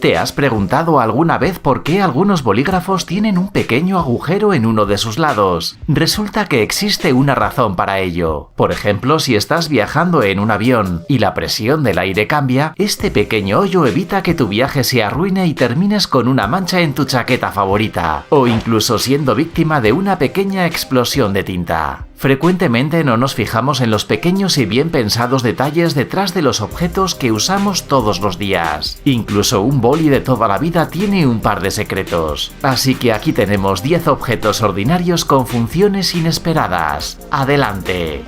¿Te has preguntado alguna vez por qué algunos bolígrafos tienen un pequeño agujero en uno de sus lados? Resulta que existe una razón para ello. Por ejemplo, si estás viajando en un avión y la presión del aire cambia, este pequeño hoyo evita que tu viaje se arruine y termines con una mancha en tu chaqueta favorita, o incluso siendo víctima de una pequeña explosión de tinta. Frecuentemente no nos fijamos en los pequeños y bien pensados detalles detrás de los objetos que usamos todos los días. Incluso un boli de toda la vida tiene un par de secretos. Así que aquí tenemos 10 objetos ordinarios con funciones inesperadas. ¡Adelante!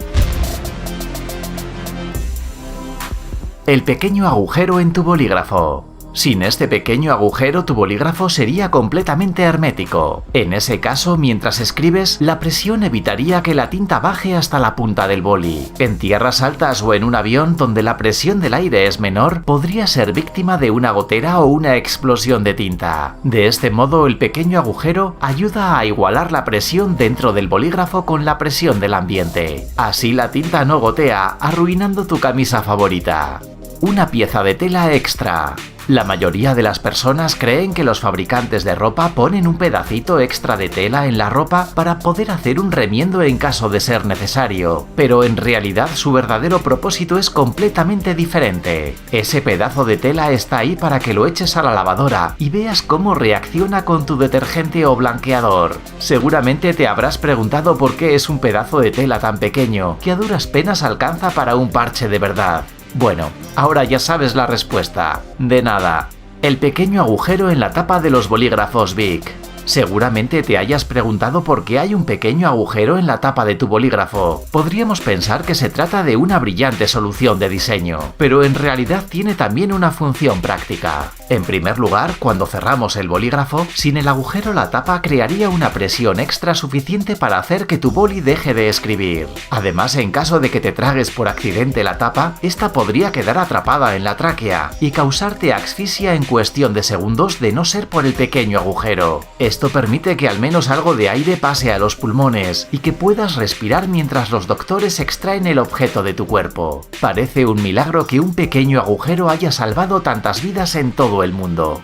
El pequeño agujero en tu bolígrafo. Sin este pequeño agujero, tu bolígrafo sería completamente hermético. En ese caso, mientras escribes, la presión evitaría que la tinta baje hasta la punta del boli. En tierras altas o en un avión donde la presión del aire es menor, podría ser víctima de una gotera o una explosión de tinta. De este modo, el pequeño agujero ayuda a igualar la presión dentro del bolígrafo con la presión del ambiente. Así la tinta no gotea, arruinando tu camisa favorita. Una pieza de tela extra. La mayoría de las personas creen que los fabricantes de ropa ponen un pedacito extra de tela en la ropa para poder hacer un remiendo en caso de ser necesario, pero en realidad su verdadero propósito es completamente diferente. Ese pedazo de tela está ahí para que lo eches a la lavadora y veas cómo reacciona con tu detergente o blanqueador. Seguramente te habrás preguntado por qué es un pedazo de tela tan pequeño que a duras penas alcanza para un parche de verdad. Bueno, ahora ya sabes la respuesta. De nada. El pequeño agujero en la tapa de los bolígrafos Bic. Seguramente te hayas preguntado por qué hay un pequeño agujero en la tapa de tu bolígrafo. Podríamos pensar que se trata de una brillante solución de diseño, pero en realidad tiene también una función práctica. En primer lugar, cuando cerramos el bolígrafo, sin el agujero la tapa crearía una presión extra suficiente para hacer que tu boli deje de escribir. Además, en caso de que te tragues por accidente la tapa, esta podría quedar atrapada en la tráquea y causarte asfixia en cuestión de segundos de no ser por el pequeño agujero. Esto permite que al menos algo de aire pase a los pulmones y que puedas respirar mientras los doctores extraen el objeto de tu cuerpo. Parece un milagro que un pequeño agujero haya salvado tantas vidas en todo el mundo.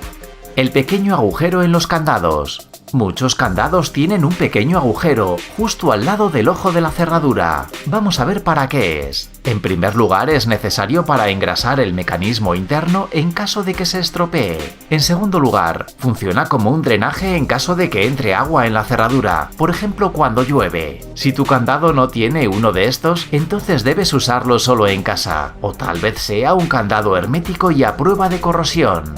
El pequeño agujero en los candados. Muchos candados tienen un pequeño agujero justo al lado del ojo de la cerradura. Vamos a ver para qué es. En primer lugar, es necesario para engrasar el mecanismo interno en caso de que se estropee. En segundo lugar, funciona como un drenaje en caso de que entre agua en la cerradura, por ejemplo cuando llueve. Si tu candado no tiene uno de estos, entonces debes usarlo solo en casa, o tal vez sea un candado hermético y a prueba de corrosión.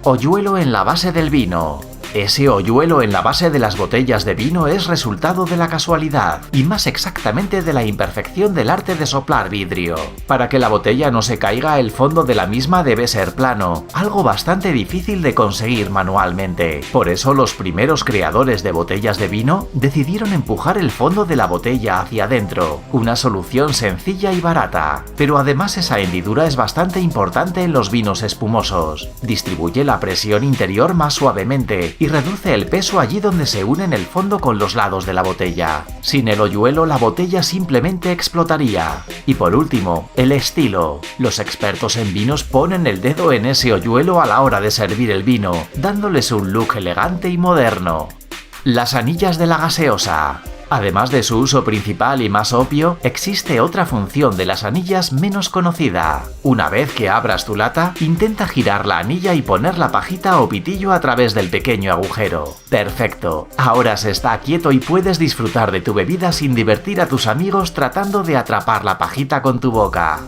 Hoyuelo en la base del vino. Ese hoyuelo en la base de las botellas de vino es resultado de la casualidad, y más exactamente de la imperfección del arte de soplar vidrio. Para que la botella no se caiga, el fondo de la misma debe ser plano, algo bastante difícil de conseguir manualmente. Por eso los primeros creadores de botellas de vino decidieron empujar el fondo de la botella hacia adentro, una solución sencilla y barata. Pero además esa hendidura es bastante importante en los vinos espumosos. Distribuye la presión interior más suavemente y reduce el peso allí donde se unen el fondo con los lados de la botella. Sin el hoyuelo, la botella simplemente explotaría. Y por último, el estilo. Los expertos en vinos ponen el dedo en ese hoyuelo a la hora de servir el vino, dándoles un look elegante y moderno. Las anillas de la gaseosa. Además de su uso principal y más obvio, existe otra función de las anillas menos conocida. Una vez que abras tu lata, intenta girar la anilla y poner la pajita o pitillo a través del pequeño agujero. ¡Perfecto! Ahora se está quieto y puedes disfrutar de tu bebida sin divertir a tus amigos tratando de atrapar la pajita con tu boca.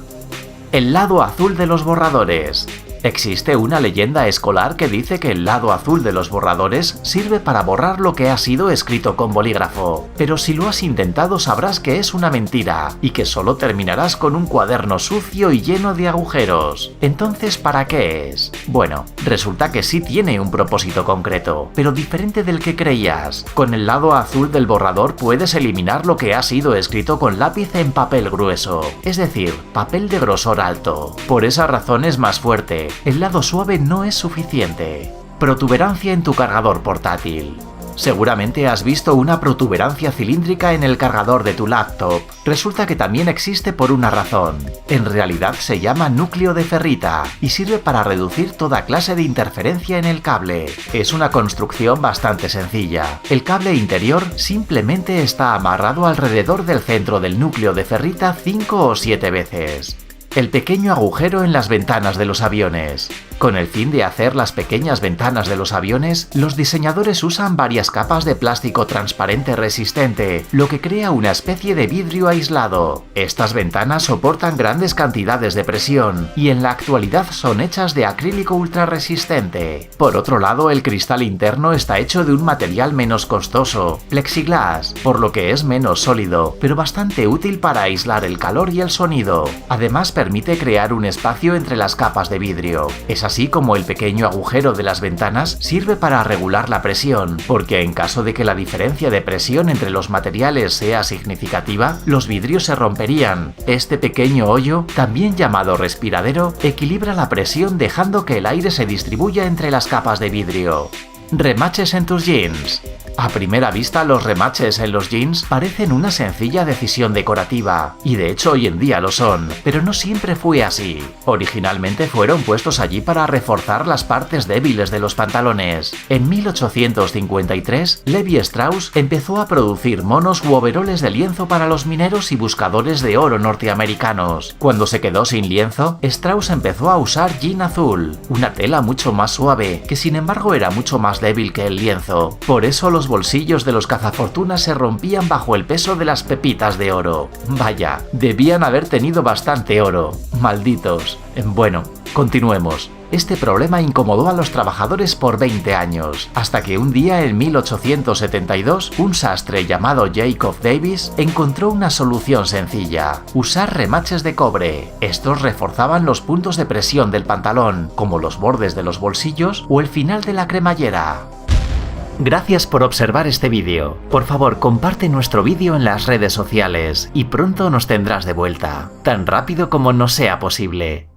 El lado azul de los borradores. Existe una leyenda escolar que dice que el lado azul de los borradores sirve para borrar lo que ha sido escrito con bolígrafo, pero si lo has intentado sabrás que es una mentira y que solo terminarás con un cuaderno sucio y lleno de agujeros. Entonces, ¿para qué es? Bueno, resulta que sí tiene un propósito concreto, pero diferente del que creías. Con el lado azul del borrador puedes eliminar lo que ha sido escrito con lápiz en papel grueso, es decir, papel de grosor alto. Por esa razón es más fuerte. El lado suave no es suficiente. Protuberancia en tu cargador portátil. Seguramente has visto una protuberancia cilíndrica en el cargador de tu laptop. Resulta que también existe por una razón. En realidad se llama núcleo de ferrita y sirve para reducir toda clase de interferencia en el cable. Es una construcción bastante sencilla. El cable interior simplemente está amarrado alrededor del centro del núcleo de ferrita 5 o 7 veces. El pequeño agujero en las ventanas de los aviones. Con el fin de hacer las pequeñas ventanas de los aviones, los diseñadores usan varias capas de plástico transparente resistente, lo que crea una especie de vidrio aislado. Estas ventanas soportan grandes cantidades de presión y en la actualidad son hechas de acrílico ultra resistente. Por otro lado, el cristal interno está hecho de un material menos costoso, plexiglass, por lo que es menos sólido, pero bastante útil para aislar el calor y el sonido. Además, permite crear un espacio entre las capas de vidrio. Es así como el pequeño agujero de las ventanas sirve para regular la presión, porque en caso de que la diferencia de presión entre los materiales sea significativa, los vidrios se romperían. Este pequeño hoyo, también llamado respiradero, equilibra la presión dejando que el aire se distribuya entre las capas de vidrio. Remaches en tus jeans. A primera vista, los remaches en los jeans parecen una sencilla decisión decorativa, y de hecho hoy en día lo son, pero no siempre fue así. Originalmente fueron puestos allí para reforzar las partes débiles de los pantalones. En 1853, Levi Strauss empezó a producir monos u overoles de lienzo para los mineros y buscadores de oro norteamericanos. Cuando se quedó sin lienzo, Strauss empezó a usar jean azul, una tela mucho más suave, que sin embargo era mucho más débil que el lienzo. Por eso los bolsillos de los cazafortunas se rompían bajo el peso de las pepitas de oro. Vaya, debían haber tenido bastante oro. Malditos. Bueno, continuemos. Este problema incomodó a los trabajadores por 20 años, hasta que un día en 1872, un sastre llamado Jacob Davis encontró una solución sencilla: usar remaches de cobre. Estos reforzaban los puntos de presión del pantalón, como los bordes de los bolsillos o el final de la cremallera. Gracias por observar este vídeo. Por favor, comparte nuestro vídeo en las redes sociales y pronto nos tendrás de vuelta, tan rápido como nos sea posible.